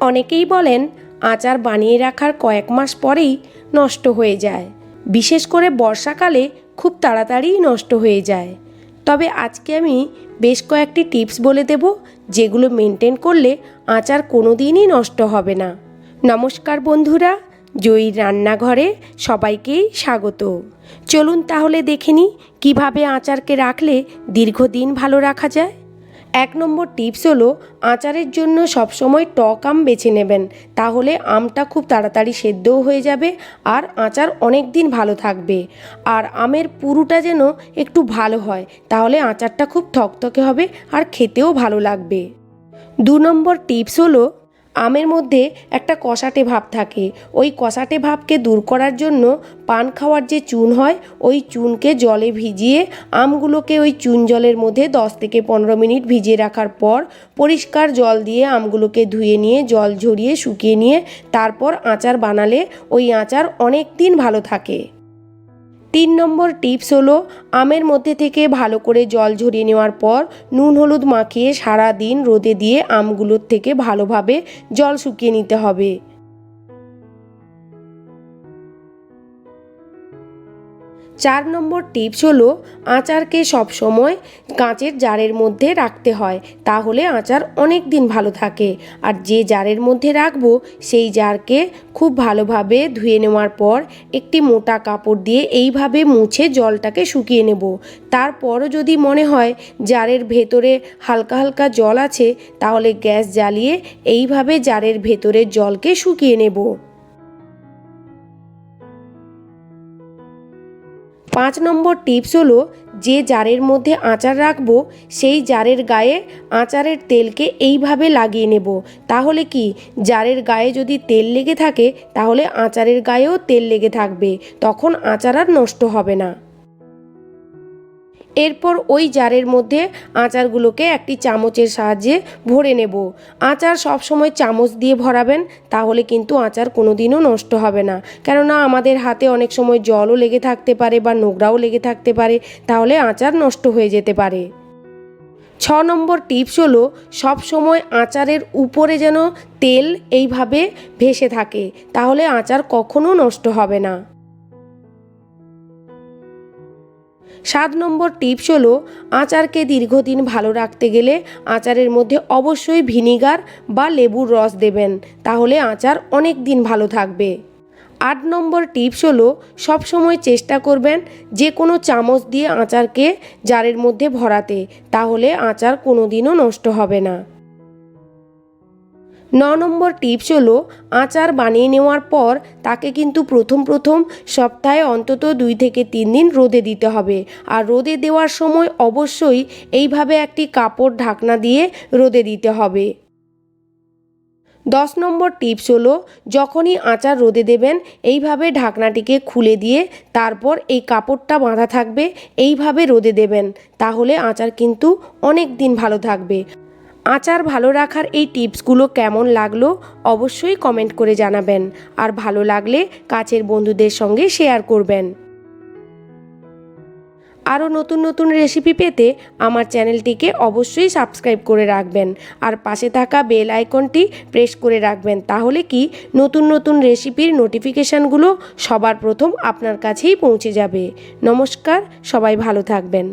অনেকেই বলেন আচার বানিয়ে রাখার কয়েক মাস পরেই নষ্ট হয়ে যায়, বিশেষ করে বর্ষাকালে খুব তাড়াতাড়ি নষ্ট হয়ে যায়। তবে আজকে আমি বেশ কয়েকটি টিপস বলে দেব, যেগুলো মেনটেন করলে আচার কোনো দিনই নষ্ট হবে না। নমস্কার বন্ধুরা, জয়ীর রান্নাঘরে সবাইকেই স্বাগত। চলুন তাহলে দেখে নিই কীভাবে আচারকে রাখলে দীর্ঘদিন ভালো রাখা যায়। 1 নম্বর টিপস হলো আচারের জন্য সবসময় টক আম বেছে নেবেন, তাহলে আমটা খুব তাড়াতাড়ি সেদ্ধও হয়ে যাবে আর আচার অনেক দিন ভালো থাকবে। আর আমের পুরুটা যেন একটু ভালো হয়, তাহলে আচারটা খুব থকথকে হবে আর খেতেও ভালো লাগবে। 2 নম্বর টিপস হলো আমের মধ্যে একটা কষাটে ভাব থাকে, ওই কষাটে ভাবকে দূর করার জন্য পান খাওয়ার যে চুন হয়, ওই চুনকে জলে ভিজিয়ে আমগুলোকে ওই চুন জলের মধ্যে 10 থেকে 15 মিনিট ভিজিয়ে রাখার পর পরিষ্কার জল দিয়ে আমগুলোকে ধুয়ে নিয়ে জল ঝরিয়ে শুকিয়ে নিয়ে তারপর আচার বানালে ওই আচার অনেক দিন ভালো থাকে। 3 নম্বর টিপস হলো আমের মধ্যে থেকে ভালো করে জল ঝরিয়ে নেওয়ার পর নুন হলুদ মাখিয়ে সারা দিন রোদে দিয়ে আমগুলোর থেকে ভালোভাবে জল শুকিয়ে নিতে হবে। 4 নম্বর টিপস হলো আচারকে সবসময় কাঁচের জারের মধ্যে রাখতে হয়, তাহলে আচার অনেক দিন ভালো থাকে। আর যে জারের মধ্যে রাখবো সেই জারকে খুব ভালোভাবে ধুয়ে নেওয়ার পর একটি মোটা কাপড় দিয়ে এইভাবে মুছে জলটাকে শুকিয়ে নেব। তারপরও যদি মনে হয় জারের ভেতরে হালকা হালকা জল আছে, তাহলে গ্যাস জ্বালিয়ে এইভাবে জারের ভেতরের জলকে শুকিয়ে নেব। 5 নম্বর টিপস হলো যে জারের মধ্যে আচার রাখবো সেই জারের গায়ে আচারের তেলকে এইভাবে লাগিয়ে নেব। তাহলে কি, জারের গায়ে যদি তেল লেগে থাকে তাহলে আচারের গায়েও তেল লেগে থাকবে, তখন আচার আর নষ্ট হবে না। এরপর ওই জারের মধ্যে আচারগুলোকে একটি চামচের সাহায্যে ভরে নেব। আচার সবসময় চামচ দিয়ে ভরাবেন, তাহলে কিন্তু আচার কোনো দিনও নষ্ট হবে না। কেননা আমাদের হাতে অনেক সময় জলও লেগে থাকতে পারে বা নোংরাও লেগে থাকতে পারে, তাহলে আচার নষ্ট হয়ে যেতে পারে। 6 নম্বর টিপস হলো সবসময় আচারের উপরে যেন তেল এইভাবে ভেসে থাকে, তাহলে আচার কখনো নষ্ট হবে না। 7 নম্বর টিপস হলো আচারকে দীর্ঘদিন ভালো রাখতে গেলে আচারের মধ্যে অবশ্যই ভিনিগার বা লেবুর রস দেবেন, তাহলে আচার অনেক দিন ভালো থাকবে। 8 নম্বর টিপস হলো সবসময় চেষ্টা করবেন যে কোনো চামচ দিয়ে আচারকে জারের মধ্যে ভরাতে, তাহলে আচার কোনো দিনও নষ্ট হবে না। 9 নম্বর টিপস হলো আচার বানিয়ে নেওয়ার পর তাকে কিন্তু প্রথম সপ্তাহে অন্তত 2 থেকে 3 দিন রোদে দিতে হবে। আর রোদে দেওয়ার সময় অবশ্যই এইভাবে একটি কাপড় ঢাকনা দিয়ে রোদে দিতে হবে। 10 নম্বর টিপস হলো যখনই আচার রোদে দেবেন এইভাবে ঢাকনাটিকে খুলে দিয়ে তারপর এই কাপড়টা বাঁধা থাকবে, এইভাবে রোদে দেবেন, তাহলে আচার কিন্তু অনেক দিন ভালো থাকবে। আচার ভালো রাখার এই টিপসগুলো কেমন লাগলো অবশ্যই কমেন্ট করে জানাবেন, আর ভালো লাগলে কাছের বন্ধুদের সঙ্গে শেয়ার করবেন। আরও নতুন রেসিপি পেতে আমার চ্যানেলটিকে অবশ্যই সাবস্ক্রাইব করে রাখবেন আর পাশে থাকা বেল আইকনটি প্রেস করে রাখবেন, তাহলে কি নতুন রেসিপির নোটিফিকেশানগুলো সবার প্রথম আপনার কাছেই পৌঁছে যাবে। নমস্কার, সবাই ভালো থাকবেন।